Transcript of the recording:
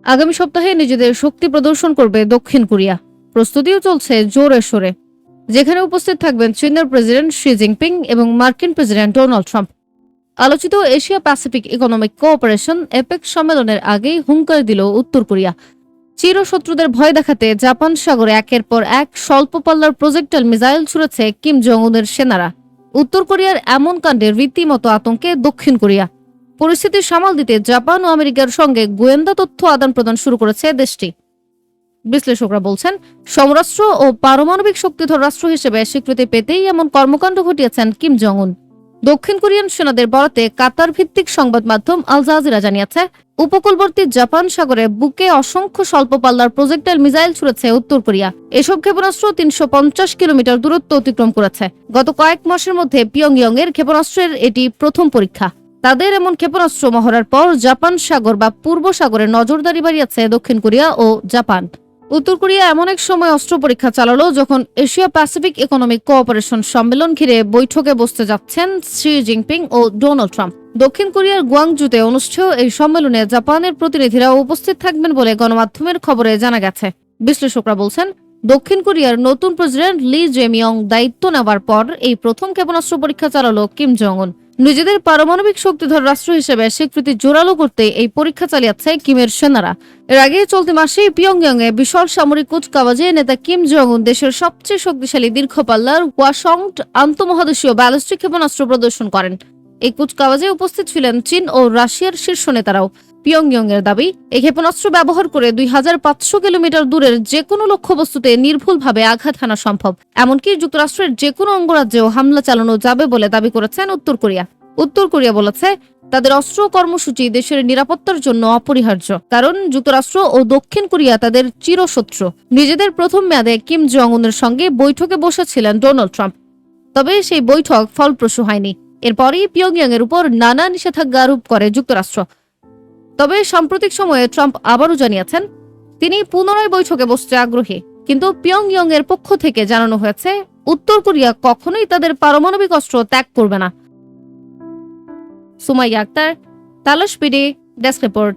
আগামী সপ্তাহে নিজেদের শক্তি প্রদর্শন করবে দক্ষিণ কোরিয়া। প্রস্তুতিও চলছে জোরে সোরে, যেখানে উপস্থিত থাকবেন চীনের প্রেসিডেন্ট শি জিনপিং এবং মার্কিন প্রেসিডেন্ট ডোনাল্ড ট্রাম্প। আলোচিত Asia Pacific economic cooperation epic সম্মেলনের আগেই হুঙ্কার দিল উত্তর কোরিয়া। চিরশত্রুদের ভয় দেখাতে জাপান সাগরে একের পর এক স্বল্প পাল্লার প্রজেক্টাইল মিসাইল ছুড়েছে কিম জং উনের সেনারা। উত্তর কোরিয়ার এমন কাণ্ডে রীতিমতো আতঙ্কে দক্ষিণ কোরিয়া। পরিস্থিতি সামাল দিতে জাপান ও আমেরিকার সঙ্গে গোয়েন্দা তথ্য আদান প্রদান শুরু করেছে দেশটি। বিশ্লেষকরা বলছেন, সমরাস্ত্র ও পারমাণবিক শক্তিধর রাষ্ট্র হিসেবে স্বীকৃতি পেতেই এমন কর্মকাণ্ড ঘটিয়েছেন কিম জং উন। দক্ষিণ কোরিয়ান সেনাদের বরাতে কাতার ভিত্তিক সংবাদ মাধ্যম আল জাজিরা জানিয়েছে, উপকূলবর্তী জাপান সাগরে বুকে অসংখ্য স্বল্প পাল্লার প্রজেক্টাইল মিসাইল ছুড়েছে উত্তর কোরিয়া। এসব ক্ষেপণাস্ত্র ৩৫০ কিলোমিটার দূরত্ব অতিক্রম করেছে। গত কয়েক মাসের মধ্যে পিয়ংইয়ং এর ক্ষেপণাস্ত্রের এটি প্রথম পরীক্ষা। তাদের এমন ক্ষেপণাস্ত্র মহড়ার পর জাপান সাগর বা পূর্ব সাগরে নজরদারি বাড়িয়েছে দক্ষিণ কোরিয়া ও জাপান। উত্তর কোরিয়া এমন এক সময় অস্ত্র পরীক্ষা চালালো যখন এশিয়া প্যাসিফিক ইকোনমিক কোঅপারেশন সম্মেলন ঘিরে বৈঠকে বসতে যাচ্ছেন শি জিনপিং ও ডোনাল্ড ট্রাম্প। দক্ষিণ কোরিয়ার গুয়াংজুতে অনুষ্ঠেয় এই সম্মেলনে জাপানের প্রতিনিধিরা উপস্থিত থাকবেন বলে গণমাধ্যমের খবরে জানা গেছে। বিশ্লেষকরা বলছেন, দক্ষিণ কোরিয়ার নতুন প্রেসিডেন্ট লি জেমিয়ং দায়িত্ব নেওয়ার পর এই প্রথম ক্ষেপণাস্ত্র পরীক্ষা চালালো কিম জং উন। নিজেদের পারমাণবিক শক্তিধর রাষ্ট্র হিসেবে স্বীকৃতি জোরালো করতে এই পরীক্ষা চালিয়েছে কিমের সেনারা। এর আগে চলতি মাসেই পিয়ংইয়ং এ বিশাল সামরিক কুচকাওয়াজে নেতা কিম জং উন দেশের সবচেয়ে শক্তিশালী দীর্ঘপাল্লার ওয়াসংড আন্তঃমহাদেশীয় ব্যালিস্টিক ক্ষেপণাস্ত্র প্রদর্শন করেন। এই কুচকাওয়াজে উপস্থিত ছিলেন চীন ও রাশিয়ার শীর্ষ নেতারাও। পিয়ংইয়ং এর দাবি, এই ক্ষেপণাস্ত্র ব্যবহার করে ২৫০০ কিলোমিটার দূরের যে কোনো লক্ষ্যবস্তুতে নির্ভুলভাবে আঘাত হানা সম্ভব। এমনকি যুক্তরাষ্ট্রের যে কোনো অঙ্গরাজ্যেও হামলা চালানো যাবে বলে দাবি করেছেন উত্তর কোরিয়া। উত্তর কোরিয়া বলেছে, তাদের অস্ত্র কর্মসূচি দেশের নিরাপত্তার জন্য অপরিহার্য, কারণ যুক্তরাষ্ট্র ও দক্ষিণ কোরিয়া তাদের চিরশত্রু। নিজেদের প্রথম মেয়াদে কিম জং উনের সঙ্গে বৈঠকে বসেছিলেন ডোনাল্ড ট্রাম্প, তবে সেই বৈঠক ফলপ্রসূ হয়নি। এরপরই পিয়ংইয়ং এর উপর নানা নিষেধাজ্ঞা আরোপ করে যুক্তরাষ্ট্র। তবে সাম্প্রতিক সময়ে ট্রাম্প আবারও জানিয়েছেন, তিনি পুনরায় বৈঠকে বসতে আগ্রহী। কিন্তু পিয়ংইয়ং এর পক্ষ থেকে জানানো হয়েছে, উত্তর কোরিয়া কখনোই তাদের পারমাণবিক অস্ত্র ত্যাগ করবে না। সুমাইয়া আক্তার, তালাশ পিডি, ডেস্ক রিপোর্ট।